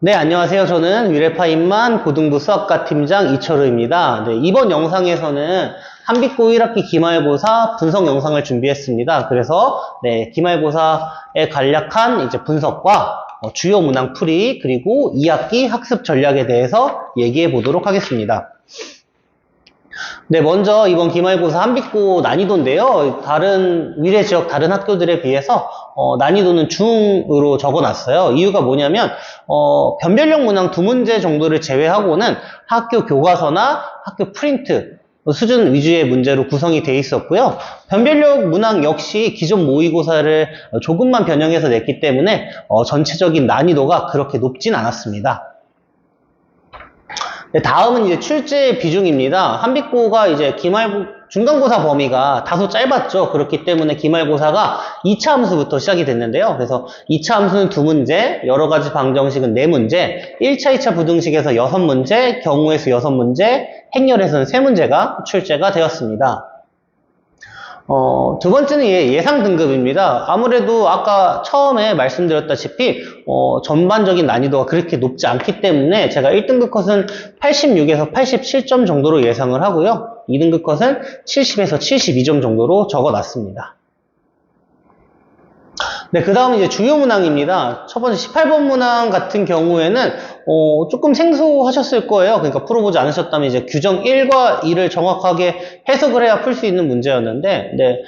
네, 안녕하세요. 저는 위레파인만 고등부 수학과 팀장 이철우입니다. 네, 이번 영상에서는 한빛고 1학기 기말고사 분석 영상을 준비했습니다. 그래서 네, 기말고사에 간략한 이제 분석과 주요 문항 풀이 그리고 2학기 학습 전략에 대해서 얘기해 보도록 하겠습니다. 네, 먼저 이번 기말고사 한빛고 난이도인데요. 위례 지역 다른 학교들에 비해서 난이도는 중으로 적어놨어요. 이유가 뭐냐면 변별력 문항 2문제 정도를 제외하고는 학교 교과서나 학교 프린트 수준 위주의 문제로 구성이 되어 있었고요. 변별력 문항 역시 기존 모의고사를 조금만 변형해서 냈기 때문에 전체적인 난이도가 그렇게 높진 않았습니다. 네, 다음은 이제 출제 비중입니다. 한빛고가 이제 중간고사 범위가 다소 짧았죠. 그렇기 때문에 기말고사가 2차 함수부터 시작이 됐는데요. 그래서 2차 함수는 2문제, 여러 가지 방정식은 4문제, 1차, 2차 부등식에서 6문제, 경우의 수 6문제, 행렬에서는 3문제가 출제가 되었습니다. 두 번째는 예상 등급입니다. 아무래도 아까 처음에 말씀드렸다시피 전반적인 난이도가 그렇게 높지 않기 때문에 제가 1등급 컷은 86에서 87점 정도로 예상을 하고요. 2등급 컷은 70에서 72점 정도로 적어놨습니다. 네, 그 다음은 이제 주요 문항입니다. 첫 번째 18번 문항 같은 경우에는 조금 생소하셨을 거예요. 그러니까 풀어보지 않으셨다면 이제 규정 1과 2를 정확하게 해석을 해야 풀 수 있는 문제였는데, 네,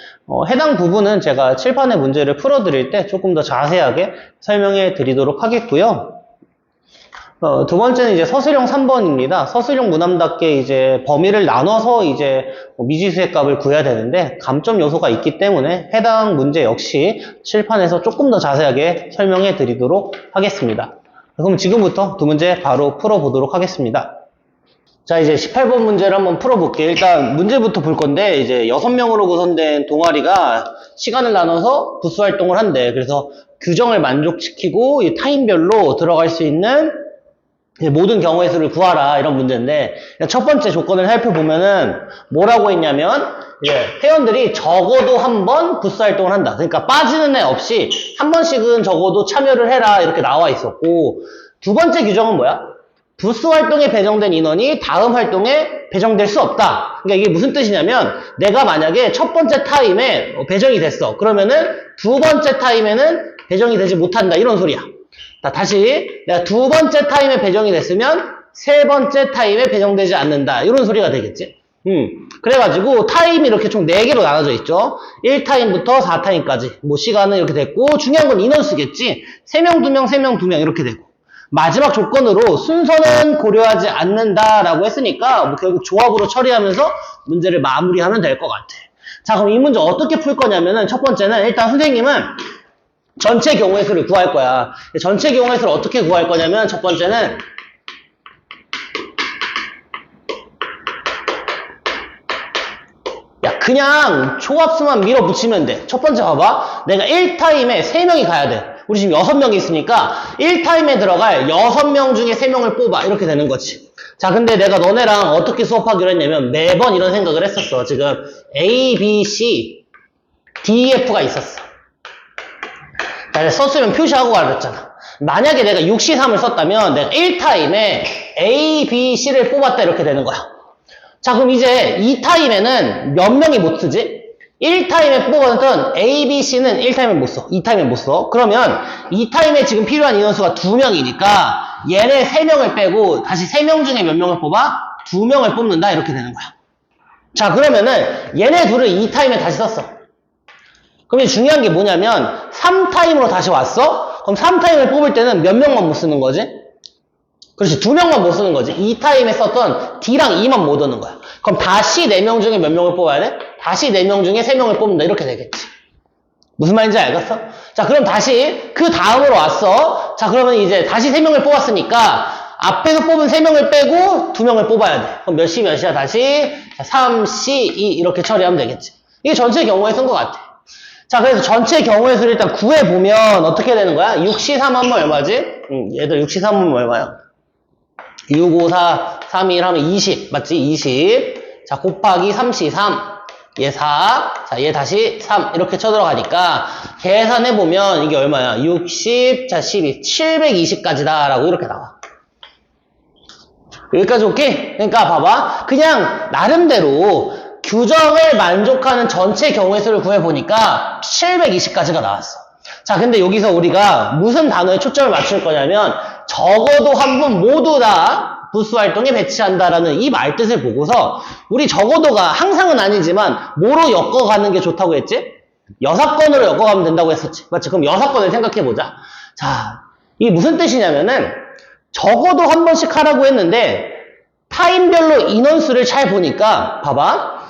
해당 부분은 제가 칠판의 문제를 풀어드릴 때 조금 더 자세하게 설명해 드리도록 하겠고요. 두 번째는 이제 서술형 3번입니다. 서술형 문항답게 이제 범위를 나눠서 이제 미지수의 값을 구해야 되는데 감점 요소가 있기 때문에 해당 문제 역시 칠판에서 조금 더 자세하게 설명해 드리도록 하겠습니다. 그럼 지금부터 두 문제 바로 풀어보도록 하겠습니다. 자, 이제 18번 문제를 한번 풀어볼게요. 일단 문제부터 볼 건데 이제 6명으로 구성된 동아리가 시간을 나눠서 부수 활동을 한대. 그래서 규정을 만족시키고 이 타임별로 들어갈 수 있는 모든 경우의 수를 구하라 이런 문제인데 첫 번째 조건을 살펴보면은 뭐라고 했냐면 이제 회원들이 적어도 한 번 부수 활동을 한다. 그러니까 빠지는 애 없이 한 번씩은 적어도 참여를 해라 이렇게 나와 있었고, 두 번째 규정은 뭐야? 부수 활동에 배정된 인원이 다음 활동에 배정될 수 없다. 그러니까 이게 무슨 뜻이냐면 내가 만약에 첫 번째 타임에 배정이 됐어. 그러면은 두 번째 타임에는 배정이 되지 못한다 이런 소리야. 자, 다시 내가 두 번째 타임에 배정이 됐으면 세 번째 타임에 배정되지 않는다 이런 소리가 되겠지. 그래가지고 타임이 이렇게 총 4개로 나눠져 있죠. 1타임부터 4타임까지 뭐 시간은 이렇게 됐고, 중요한 건 인원수겠지. 3명, 2명, 3명, 2명 이렇게 되고, 마지막 조건으로 순서는 고려하지 않는다라고 했으니까 뭐 결국 조합으로 처리하면서 문제를 마무리하면 될 것 같아. 자, 그럼 이 문제 어떻게 풀 거냐면은 첫 번째는 일단 선생님은 전체 경우의 수를 구할 거야. 전체 경우의 수를 어떻게 구할 거냐면 첫 번째는 그냥 초합수만 밀어붙이면 돼. 첫 번째 봐봐. 내가 1타임에 3명이 가야 돼. 우리 지금 6명이 있으니까 1타임에 들어갈 6명 중에 3명을 뽑아. 이렇게 되는 거지. 자, 근데 내가 너네랑 어떻게 수업하기로 했냐면 매번 이런 생각을 했었어. 지금 A, B, C, D, F가 있었어. 자, 썼으면 표시하고 가랬잖아. 만약에 내가 6C3을 썼다면 내가 1타임에 A, B, C를 뽑았다 이렇게 되는 거야. 자, 그럼 이제 2타임에는 몇 명이 못 쓰지? 1타임에 뽑았던 A, B, C는 1타임에 못 써. 2타임에 못 써. 그러면 2타임에 지금 필요한 인원수가 2명이니까 얘네 3명을 빼고 다시 3명 중에 몇 명을 뽑아? 2명을 뽑는다 이렇게 되는 거야. 자, 그러면은 얘네 둘을 2타임에 다시 썼어. 그럼 이제 중요한 게 뭐냐면 3타임으로 다시 왔어? 그럼 3타임을 뽑을 때는 몇 명만 못 쓰는 거지? 그렇지, 2명만 못 쓰는 거지. 2타임에 썼던 D랑 E만 못 얻는 거야. 그럼 다시 4명 중에 몇 명을 뽑아야 돼? 다시 4명 중에 3명을 뽑는다 이렇게 되겠지. 무슨 말인지 알겠어? 자, 그럼 다시 그 다음으로 왔어. 자, 그러면 이제 다시 3명을 뽑았으니까 앞에서 뽑은 3명을 빼고 2명을 뽑아야 돼. 그럼 몇 시 몇이야 다시? 3, C, 2 이렇게 처리하면 되겠지. 이게 전체 경우에 쓴 것 같아. 자, 그래서 전체 경우의 수를 일단 구해보면 어떻게 되는 거야? 6C3 하면 얼마지? 얘들 6C3 하면 얼마야? 6, 5, 4, 3, 1 하면 20. 맞지? 20. 자, 곱하기 3C3. 얘 4. 자, 얘 다시 3. 이렇게 쳐들어가니까 계산해보면 이게 얼마야? 60, 자, 12, 720까지다. 라고 이렇게 나와. 여기까지 오케이? 그러니까 봐봐. 그냥 나름대로 규정을 만족하는 전체 경우의 수를 구해보니까 720까지가 나왔어. 자, 근데 여기서 우리가 무슨 단어에 초점을 맞출 거냐면 적어도 한 번 모두 다 부수 활동에 배치한다라는 이 말뜻을 보고서 우리 적어도가 항상은 아니지만 뭐로 엮어가는 게 좋다고 했지? 6건으로 엮어가면 된다고 했었지. 맞지? 그럼 6건을 생각해보자. 자, 이게 무슨 뜻이냐면은 적어도 한 번씩 하라고 했는데 타임별로 인원수를 잘 보니까 봐봐.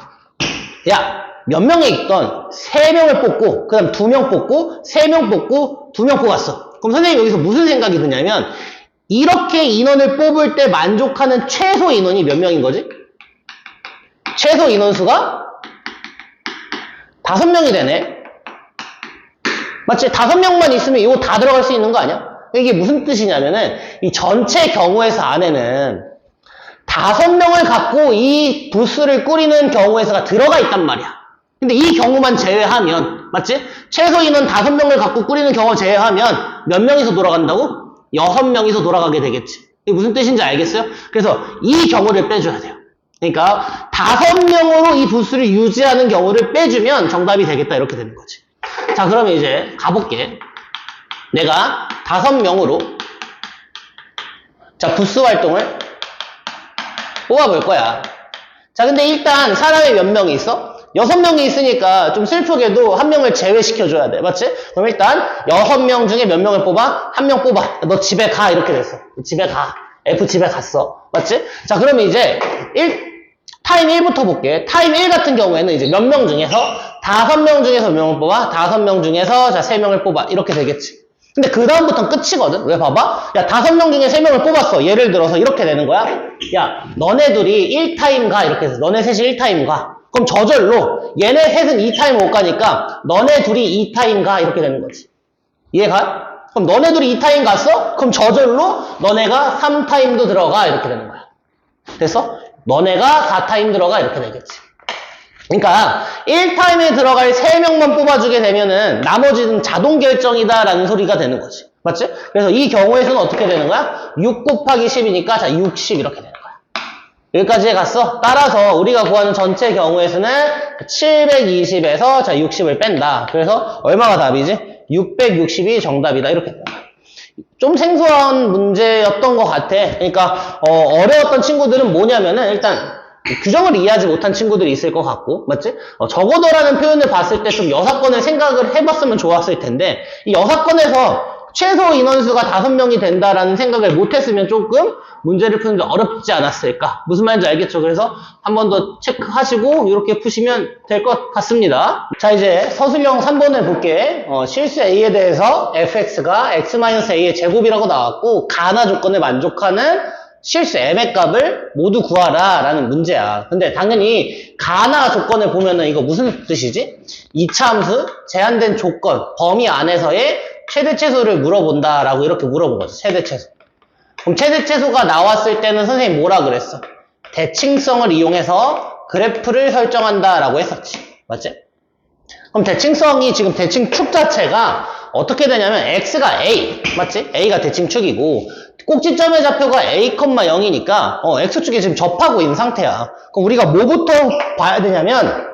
야, 몇 명에 있던 3명을 뽑고 그 다음 2명 뽑고 3명 뽑고 2명 뽑았어. 그럼 선생님 여기서 무슨 생각이 드냐면 이렇게 인원을 뽑을 때 만족하는 최소 인원이 몇 명인 거지? 최소 인원수가 5명이 되네. 맞지? 5명만 있으면 이거 다 들어갈 수 있는 거 아니야? 이게 무슨 뜻이냐면은 이 전체 경우에서 안에는 5명을 갖고 이 부스를 꾸리는 경우의 수가 들어가 있단 말이야. 근데 이 경우만 제외하면, 맞지? 최소 인원 5명을 갖고 꾸리는 경우 제외하면 몇 명이서 돌아간다고? 6명이서 돌아가게 되겠지. 이게 무슨 뜻인지 알겠어요? 그래서 이 경우를 빼줘야 돼요. 그러니까 5명으로 이 부스를 유지하는 경우를 빼주면 정답이 되겠다 이렇게 되는 거지. 자, 그러면 이제 가볼게. 내가 5명으로 자 부스 활동을 뽑아볼 거야. 자, 근데 일단 사람이 몇 명이 있어? 6명이 있으니까 좀 슬프게도 한 명을 제외시켜줘야 돼. 맞지? 그럼 일단 6명 중에 몇 명을 뽑아? 1명 뽑아. 너 집에 가. 이렇게 됐어. 집에 가. F 집에 갔어. 맞지? 자, 그러면 이제 타임 1부터 볼게. 타임 1 같은 경우에는 이제 몇 명 중에서 5명 중에서 몇 명을 뽑아? 5명 중에서 자 3명을 뽑아. 이렇게 되겠지. 근데 그 다음부터는 끝이거든. 왜 봐봐? 야, 5명 중에 3명을 뽑았어. 예를 들어서 이렇게 되는 거야. 야, 너네 둘이 1타임 가. 이렇게 해서 너네 셋이 1타임 가. 그럼 저절로 얘네 셋은 2타임 못 가니까 너네 둘이 2타임 가. 이렇게 되는 거지. 이해가? 그럼 너네 둘이 2타임 갔어? 그럼 저절로 너네가 3타임도 들어가. 이렇게 되는 거야. 됐어? 너네가 4타임 들어가. 이렇게 되겠지. 그러니까 1타임에 들어갈 3명만 뽑아주게 되면은 나머지는 자동 결정이다 라는 소리가 되는 거지. 맞지? 그래서 이 경우에서는 어떻게 되는 거야? 6 곱하기 10이니까 자 60 이렇게 되는 거야. 여기까지 갔어? 따라서 우리가 구하는 전체 경우에서는 720에서 자 60을 뺀다. 그래서 얼마가 답이지? 660이 정답이다. 이렇게 되는 거야. 좀 생소한 문제였던 것 같아. 그러니까 어려웠던 친구들은 뭐냐면은 일단 규정을 이해하지 못한 친구들이 있을 것 같고, 맞지? 적어도라는 표현을 봤을 때 좀 6건을 생각을 해봤으면 좋았을 텐데, 이 6건에서 최소 인원수가 5명이 된다라는 생각을 못했으면 조금 문제를 푸는데 어렵지 않았을까? 무슨 말인지 알겠죠? 그래서 한 번 더 체크하시고 이렇게 푸시면 될 것 같습니다. 자, 이제 서술형 3번을 볼게. 실수 A에 대해서 fx가 x-a의 제곱이라고 나왔고 가나 조건을 만족하는 실수 m의 값을 모두 구하라 라는 문제야. 근데 당연히 가나 조건을 보면은 이거 무슨 뜻이지? 이차함수 제한된 조건 범위 안에서의 최대 최소를 물어본다 라고 이렇게 물어보거든. 최대 최소. 그럼 최대 최소가 나왔을 때는 선생님 뭐라 그랬어? 대칭성을 이용해서 그래프를 설정한다 라고 했었지. 맞지? 그럼 대칭성이 지금 대칭축 자체가 어떻게 되냐면 x가 a 맞지? a가 대칭축이고 꼭지점의 좌표가 a, 0이니까 x축에 지금 접하고 있는 상태야. 그럼 우리가 뭐부터 봐야 되냐면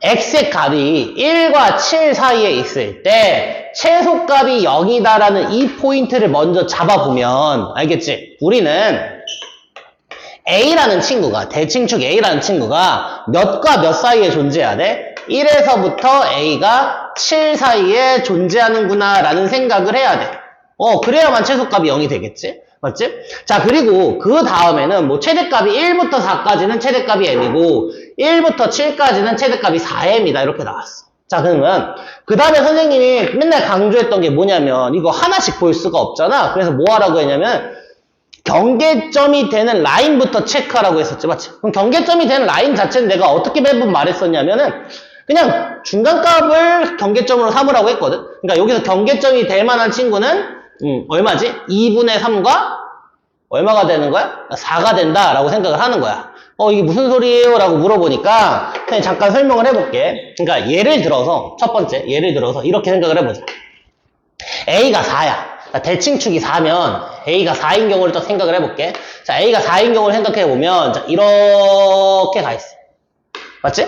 x의 값이 1과 7 사이에 있을 때 최소값이 0이다라는 이 포인트를 먼저 잡아보면 알겠지? 우리는 a라는 친구가 대칭축 a라는 친구가 몇과 몇 사이에 존재해야 돼? 1에서부터 a가 7 사이에 존재하는구나 라는 생각을 해야 돼. 그래야만 최소값이 0이 되겠지? 맞지? 자, 그리고 그 다음에는 뭐 최대값이 1부터 4까지는 최대값이 m이고 1부터 7까지는 최대값이 4m이다 이렇게 나왔어. 자, 그러면 그 다음에 선생님이 맨날 강조했던 게 뭐냐면 이거 하나씩 볼 수가 없잖아. 그래서 뭐 하라고 했냐면 경계점이 되는 라인부터 체크하라고 했었지. 맞지? 그럼 경계점이 되는 라인 자체는 내가 어떻게 매번 말했었냐면은 그냥 중간값을 경계점으로 삼으라고 했거든. 그러니까 여기서 경계점이 될 만한 친구는 얼마지? 2분의 3과 얼마가 되는 거야? 4가 된다라고 생각을 하는 거야. 이게 무슨 소리예요? 라고 물어보니까 그냥 잠깐 설명을 해볼게. 그러니까 예를 들어서 첫 번째 예를 들어서 이렇게 생각을 해보자. A가 4야. 그러니까 대칭축이 4면 A가 4인 경우를 또 생각을 해볼게. 자, A가 4인 경우를 생각해보면 자, 이렇게 가 있어. 맞지?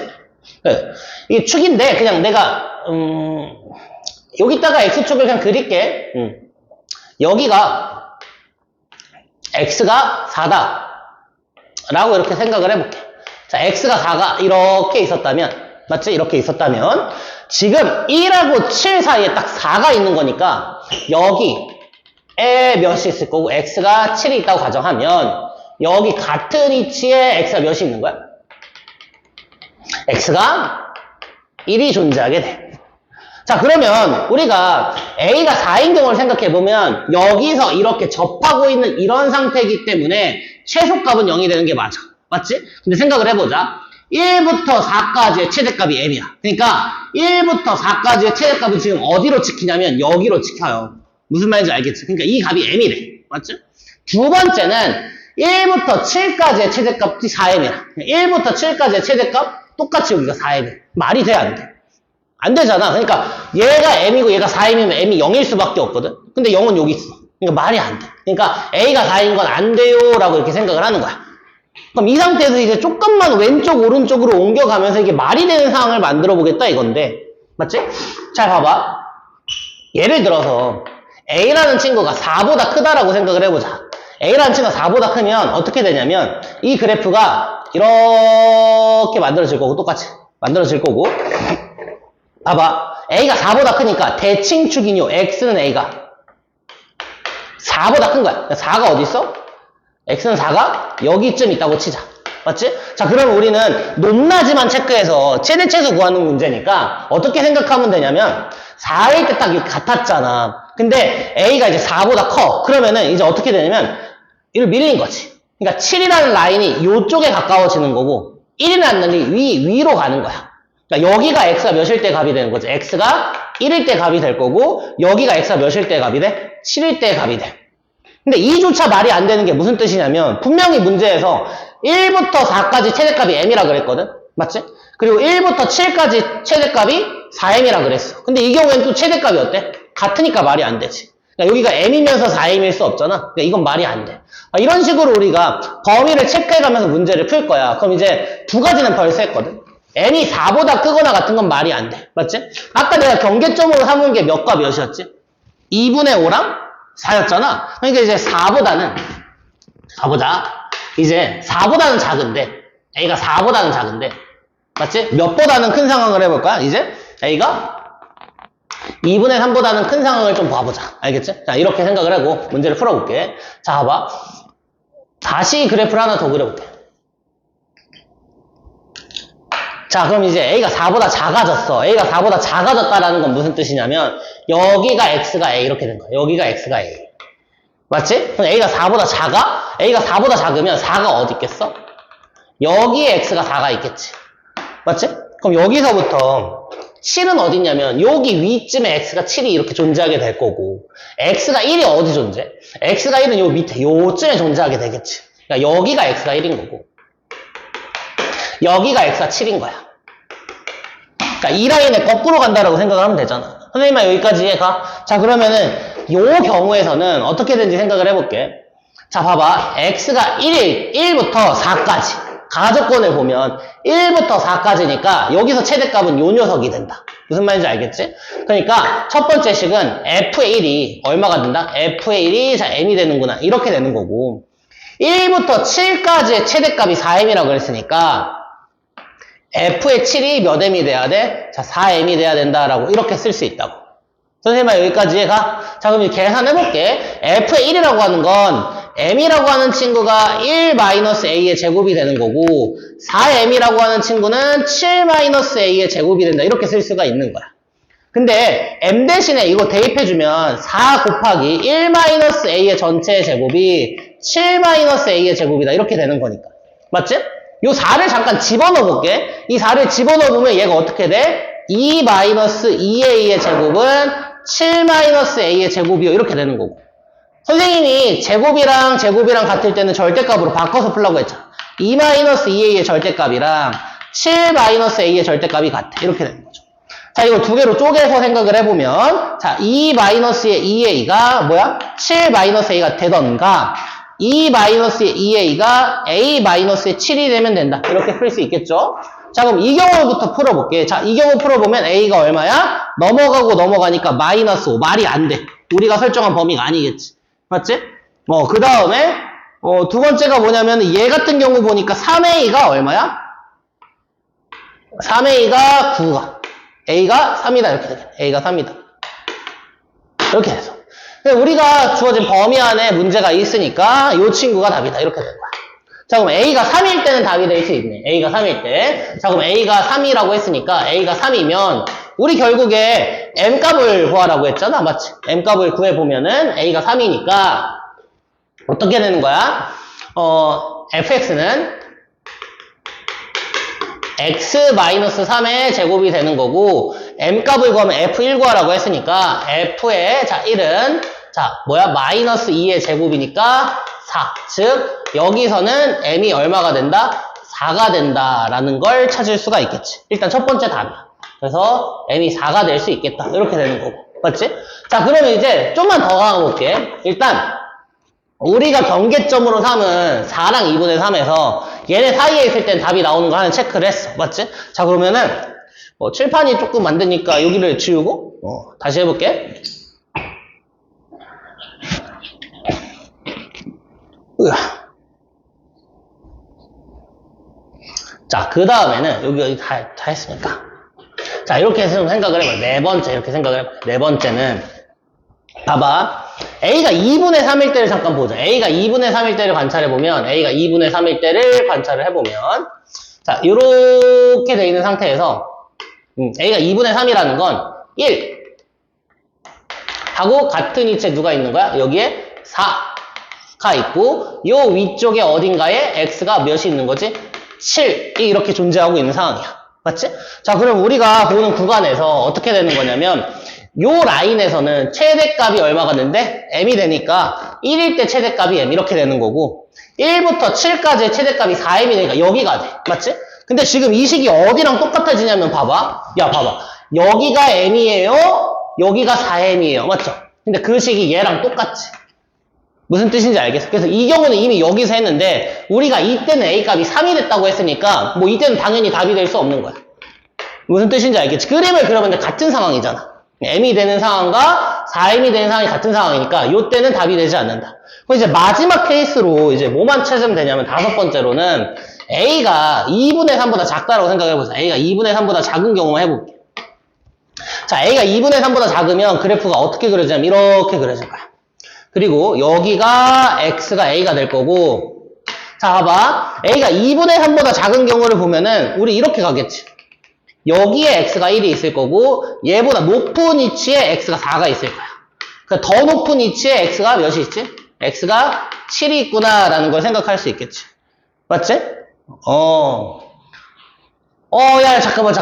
네. 이게 축인데 그냥 내가 여기다가 X축을 그냥 그릴게. 여기가 X가 4다 라고 이렇게 생각을 해볼게. 자, X가 4가 이렇게 있었다면 맞지? 이렇게 있었다면 지금 1하고 7 사이에 딱 4가 있는 거니까 여기에 몇이 있을 거고 X가 7이 있다고 가정하면 여기 같은 위치에 X가 몇이 있는 거야? X가 1이 존재하게 돼. 자, 그러면 우리가 A가 4인 경우를 생각해보면 여기서 이렇게 접하고 있는 이런 상태이기 때문에 최소값은 0이 되는 게 맞아. 맞지? 근데 생각을 해보자. 1부터 4까지의 최대값이 m이야. 그러니까 1부터 4까지의 최대값은 지금 어디로 찍히냐면 여기로 찍혀요. 무슨 말인지 알겠지? 그러니까 이 값이 m이래. 맞지? 두 번째는 1부터 7까지의 최대값이 4m이야. 1부터 7까지의 최대값 똑같이 여기가 4m이야. 말이 돼? 안 돼? 안 되잖아. 그러니까 얘가 m이고 얘가 4m이면 m이 0일 수밖에 없거든. 근데 0은 여기 있어. 그러니까 말이 안 돼. 그러니까 a가 4인 건 안 돼요 라고 이렇게 생각을 하는 거야. 그럼 이 상태에서 이제 조금만 왼쪽 오른쪽으로 옮겨가면서 이게 말이 되는 상황을 만들어 보겠다 이건데 맞지? 잘 봐봐. 예를 들어서 A라는 친구가 4보다 크다라고 생각을 해보자. A라는 친구가 4보다 크면 어떻게 되냐면 이 그래프가 이렇게 만들어질 거고 똑같이 만들어질 거고 봐봐. A가 4보다 크니까 대칭축인 요 X는 A가 4보다 큰 거야. 4가 어디 있어? X는 4가 여기쯤 있다고 치자. 맞지? 자, 그럼 우리는 높낮이만 체크해서 최대최소 구하는 문제니까 어떻게 생각하면 되냐면 4일 때 딱 같았잖아. 근데 A가 이제 4보다 커. 그러면은 이제 어떻게 되냐면 이를 밀린 거지. 그러니까 7이라는 라인이 이쪽에 가까워지는 거고 1이라는 라인이 위로 가는 거야. 그러니까 여기가 X가 몇일 때 값이 되는 거지. X가 1일 때 값이 될 거고 여기가 X가 몇일 때 값이 돼? 7일 때 값이 돼. 근데 이조차 말이 안 되는 게 무슨 뜻이냐면 분명히 문제에서 1부터 4까지 최대값이 m이라 그랬거든? 맞지? 그리고 1부터 7까지 최대값이 4m이라 그랬어. 근데 이 경우에는 또 최대값이 어때? 같으니까 말이 안 되지. 그러니까 여기가 m이면서 4m일 수 없잖아? 그러니까 이건 말이 안 돼. 이런 식으로 우리가 범위를 체크해가면서 문제를 풀 거야. 그럼 이제 두 가지는 벌써 했거든? m이 4보다 크거나 같은 건 말이 안 돼. 맞지? 아까 내가 경계점으로 삼은 게 몇과 몇이었지? 2분의 5랑 4였잖아. 그러니까 이제 4보다는 이제 4보다는 작은데 A가 4보다는 작은데 맞지? 몇보다는 큰 상황을 해볼까? 이제 A가 2분의 3보다는 큰 상황을 좀 봐보자. 알겠지? 자, 이렇게 생각을 하고 문제를 풀어볼게. 자, 봐봐. 다시 그래프를 하나 더 그려볼게. 자, 그럼 이제 A가 4보다 작아졌어. A가 4보다 작아졌다라는 건 무슨 뜻이냐면 여기가 X가 A 이렇게 된 거야. 여기가 X가 A. 맞지? 그럼 A가 4보다 작아? A가 4보다 작으면 4가 어디 있겠어? 여기에 X가 4가 있겠지. 맞지? 그럼 여기서부터 7은 어디 있냐면 여기 위쯤에 X가 7이 이렇게 존재하게 될 거고 X가 1이 어디 존재? X가 1은 요 밑에 요쯤에 존재하게 되겠지. 그러니까 여기가 X가 1인 거고 여기가 X가 7인 거야. 그러니까 이 라인에 거꾸로 간다라고 생각을 하면 되잖아. 선생님아 여기까지 가. 자, 그러면은 요 경우에서는 어떻게 된지 생각을 해볼게. 자, 봐봐. X가 1부터 4까지 가족권을 보면 1부터 4까지니까 여기서 최대값은 요 녀석이 된다. 무슨 말인지 알겠지? 그러니까 첫 번째 식은 F의 1이 얼마가 된다? F의 1이 자 M이 되는구나. 이렇게 되는 거고 1부터 7까지의 최대값이 4M이라고 그랬으니까 F의 7이 몇 M이 돼야 돼? 자, 4M이 돼야 된다라고 이렇게 쓸 수 있다고. 선생님아 여기까지 가. 자, 그럼 계산해볼게. F의 1이라고 하는 건 M이라고 하는 친구가 1-A의 제곱이 되는 거고 4M이라고 하는 친구는 7-A의 제곱이 된다. 이렇게 쓸 수가 있는 거야. 근데 M 대신에 이거 대입해주면 4 곱하기 1-A의 전체의 제곱이 7-A의 제곱이다. 이렇게 되는 거니까. 맞지? 요 4를 잠깐 집어넣어 볼게. 이 4를 집어넣어 보면 얘가 어떻게 돼? 2-2A의 제곱은 7-A의 제곱이요. 이렇게 되는 거고. 선생님이 제곱이랑 제곱이랑 같을 때는 절대값으로 바꿔서 풀라고 했잖아. 2-2a의 절대값이랑 7-a의 절대값이 같아. 이렇게 되는 거죠. 자, 이걸 두 개로 쪼개서 생각을 해보면, 자, 2-2a가 뭐야? 7-a가 되던가, 2-의 2a가 a-의 7이 되면 된다. 이렇게 풀 수 있겠죠? 자, 그럼 이 경우부터 풀어볼게. 자, 이 경우 풀어보면 a가 얼마야? 넘어가고 넘어가니까 -5. 말이 안 돼. 우리가 설정한 범위가 아니겠지. 맞지? 그 다음에, 두 번째가 뭐냐면, 얘 같은 경우 보니까 3a가 얼마야? 3a가 9가. a가 3이다. 이렇게 되겠네. a가 3이다. 이렇게 해서. 우리가 주어진 범위 안에 문제가 있으니까 이 친구가 답이다. 이렇게 되는 거야. 자, 그럼 a가 3일 때는 답이 될 수 있네. a가 3일 때. 자, 그럼 a가 3이라고 했으니까 a가 3이면 우리 결국에 m값을 구하라고 했잖아. 맞지? m값을 구해보면은 a가 3이니까 어떻게 되는 거야? fx는 x-3의 제곱이 되는 거고, m값을 구하면 f1 구하라고 했으니까 f의 자 1은 자 뭐야? -2의 제곱이니까 4. 즉 여기서는 m이 얼마가 된다? 4가 된다라는 걸 찾을 수가 있겠지. 일단 첫 번째 답이야. 그래서 m이 4가 될 수 있겠다. 이렇게 되는 거고. 맞지? 자, 그러면 이제 좀만 더 가볼게. 일단 우리가 경계점으로 삼은 4랑 2분의 3에서 얘네 사이에 있을 땐 답이 나오는 거 하나 체크를 했어. 맞지? 자, 그러면은 칠판이 조금 안 되니까 여기를 지우고 다시 해볼게. 자, 그 다음에는 여기 다 했으니까 자, 이렇게 해서 생각을 해봐. 네 번째 이렇게 생각을 해봐. 네 번째는 봐봐. A가 2분의 3일 때를 잠깐 보자. A가 2분의 3일 때를 관찰해보면, A가 2분의 3일 때를 관찰을 해보면, 자, 요렇게 돼 있는 상태에서, A가 2분의 3이라는 건 1 하고 같은 위치에 누가 있는 거야? 여기에 4가 있고, 요 위쪽에 어딘가에 X가 몇이 있는 거지? 7이 이렇게 존재하고 있는 상황이야. 맞지? 자, 그럼 우리가 보는 구간에서 어떻게 되는 거냐면, 요 라인에서는 최대값이 얼마가 되는데? m이 되니까 1일 때 최대값이 m 이렇게 되는 거고 1부터 7까지의 최대값이 4m이 되니까 여기가 돼. 맞지? 근데 지금 이 식이 어디랑 똑같아지냐면 봐봐. 야, 봐봐. 여기가 m이에요. 여기가 4m이에요. 맞죠? 근데 그 식이 얘랑 똑같지. 무슨 뜻인지 알겠어? 그래서 이 경우는 이미 여기서 했는데 우리가 이때는 a값이 3이 됐다고 했으니까 뭐 이때는 당연히 답이 될 수 없는 거야. 무슨 뜻인지 알겠지? 그림을 그려봤는데 같은 상황이잖아. m이 되는 상황과 4m이 되는 상황이 같은 상황이니까 이때는 답이 되지 않는다. 그럼 이제 마지막 케이스로 이제 뭐만 찾으면 되냐면 다섯 번째로는 a가 2분의 3보다 작다라고 생각해보자. a가 2분의 3보다 작은 경우만 해볼게. 자, a가 2분의 3보다 작으면 그래프가 어떻게 그려지냐면 이렇게 그려질 거야. 그리고 여기가 x가 a가 될 거고, 자, 봐봐. a가 2분의 3보다 작은 경우를 보면은 우리 이렇게 가겠지. 여기에 x가 1이 있을 거고 얘보다 높은 위치에 x가 4가 있을 거야. 그러니까 더 높은 위치에 x가 몇이 있지? x가 7이 있구나 라는 걸 생각할 수 있겠지. 맞지? 야, 잠깐만.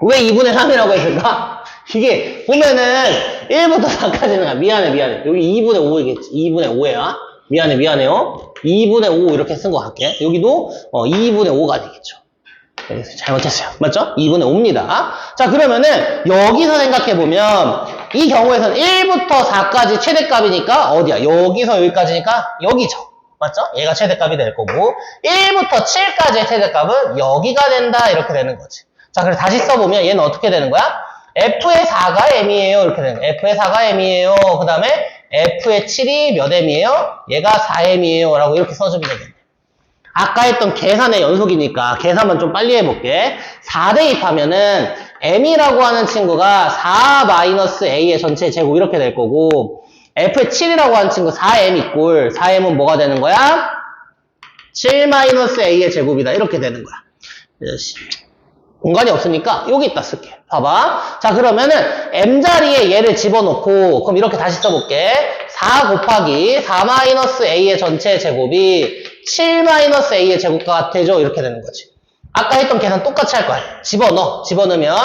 왜 2분의 3이라고 했을까? 이게 보면은 1부터 4까지는 거야. 미안해. 여기 2분의 5이겠지. 2분의 5야. 미안해요. 2분의 5 이렇게 쓴 거 같게. 여기도 2분의 5가 되겠죠. 잘못했어요. 맞죠? 2분의 5입니다. 자, 그러면은 여기서 생각해보면 이 경우에서는 1부터 4까지 최대값이니까 어디야? 여기서 여기까지니까 여기죠. 맞죠? 얘가 최대값이 될 거고 1부터 7까지의 최대값은 여기가 된다. 이렇게 되는 거지. 자, 그래서 다시 써보면 얘는 어떻게 되는 거야? f의 4가 m이에요. 이렇게 되는 거야. f의 4가 m이에요. 그 다음에 f의 7이 몇 m이에요? 얘가 4m이에요. 라고 이렇게 써주면 되겠네. 아까 했던 계산의 연속이니까 계산만 좀 빨리 해볼게. 4 대입하면은 m이라고 하는 친구가 4-a의 전체 제곱 이렇게 될 거고 f의 7이라고 하는 친구 4m 이꼴 4m은 뭐가 되는 거야? 7-a의 제곱이다. 이렇게 되는 거야. 공간이 없으니까 여기다 쓸게. 봐봐. 자, 그러면은 m자리에 얘를 집어넣고 그럼 이렇게 다시 써볼게. 4 곱하기 4-a의 전체 제곱이 7-a의 제곱과 같아져. 이렇게 되는 거지. 아까 했던 계산 똑같이 할 거야. 집어넣으면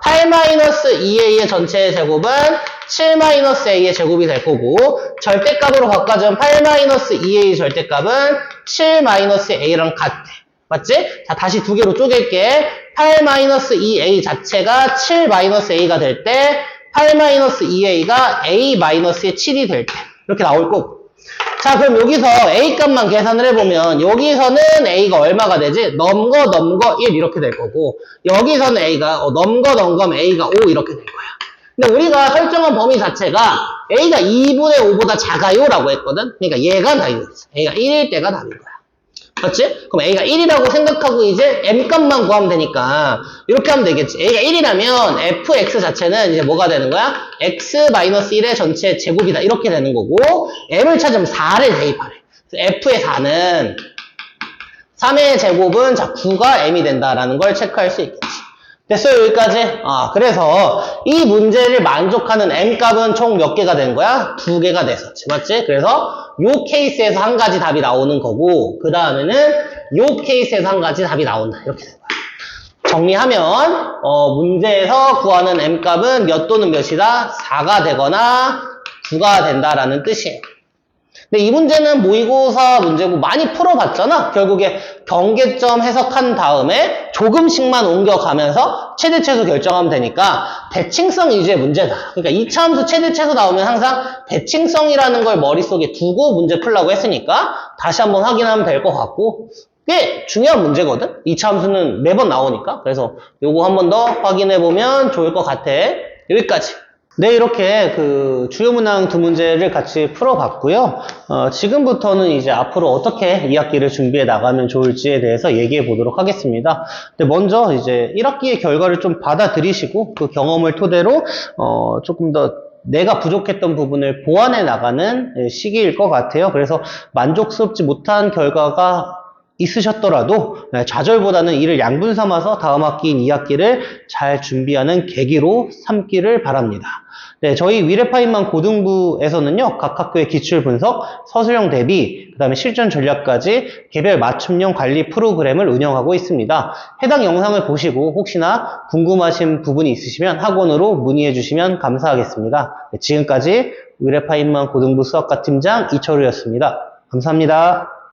8-2a의 전체 제곱은 7-a의 제곱이 될 거고, 절대값으로 바꿔주면 8-2a 절대값은 7-a랑 같대. 맞지? 자, 다시 두 개로 쪼갤게. 8-2a 자체가 7-a가 될 때, 8-2a가 a-의 7이 될 때. 이렇게 나올 거고. 자, 그럼 여기서 a 값만 계산을 해보면, 여기서는 a가 얼마가 되지? 넘거 1 이렇게 될 거고, 여기서는 a가, 넘거 a가 5 이렇게 될 거야. 근데 우리가 설정한 범위 자체가 a가 2분의 5보다 작아요 라고 했거든? 그러니까 얘가 답이지. a가 1일 때가 답인 거야. 맞지? 그럼 a가 1이라고 생각하고 이제 m 값만 구하면 되니까 이렇게 하면 되겠지. a가 1이라면 fx 자체는 이제 뭐가 되는 거야? x-1의 전체 제곱이다. 이렇게 되는 거고, m을 찾으면 4를 대입하래. 그래서 f의 4는 3의 제곱은 자 9가 m이 된다라는 걸 체크할 수 있겠지. 됐어요, 여기까지? 그래서 이 문제를 만족하는 m값은 총 몇 개가 된 거야? 2개가 됐었지. 맞지? 그래서 요 케이스에서 한 가지 답이 나오는 거고, 그 다음에는 요 케이스에서 한 가지 답이 나온다. 이렇게 된 거야. 정리하면 문제에서 구하는 m값은 몇 또는 몇이다? 4가 되거나 9가 된다라는 뜻이에요. 근데 이 문제는 모의고사 문제고 많이 풀어봤잖아. 결국에 경계점 해석한 다음에 조금씩만 옮겨가면서 최대최소 결정하면 되니까 대칭성 위주의 문제다. 그러니까 2차 함수 최대최소 나오면 항상 대칭성이라는 걸 머릿속에 두고 문제 풀라고 했으니까 다시 한번 확인하면 될 것 같고, 꽤 중요한 문제거든? 2차 함수는 매번 나오니까. 그래서 요거 한 번 더 확인해보면 좋을 것 같아. 여기까지. 네, 이렇게 그 주요 문항 두 문제를 같이 풀어봤고요. 지금부터는 이제 앞으로 어떻게 2학기를 준비해 나가면 좋을지에 대해서 얘기해 보도록 하겠습니다. 근데 먼저 이제 1학기의 결과를 좀 받아들이시고 그 경험을 토대로 조금 더 내가 부족했던 부분을 보완해 나가는 시기일 것 같아요. 그래서 만족스럽지 못한 결과가 있으셨더라도 좌절보다는 이를 양분 삼아서 다음 학기인 2학기를 잘 준비하는 계기로 삼기를 바랍니다. 네, 저희 위례파인만 고등부에서는요, 각 학교의 기출 분석, 서술형 대비, 그 다음에 실전 전략까지 개별 맞춤형 관리 프로그램을 운영하고 있습니다. 해당 영상을 보시고 혹시나 궁금하신 부분이 있으시면 학원으로 문의해 주시면 감사하겠습니다. 네, 지금까지 위례파인만 고등부 수학과 팀장 이철우였습니다. 감사합니다.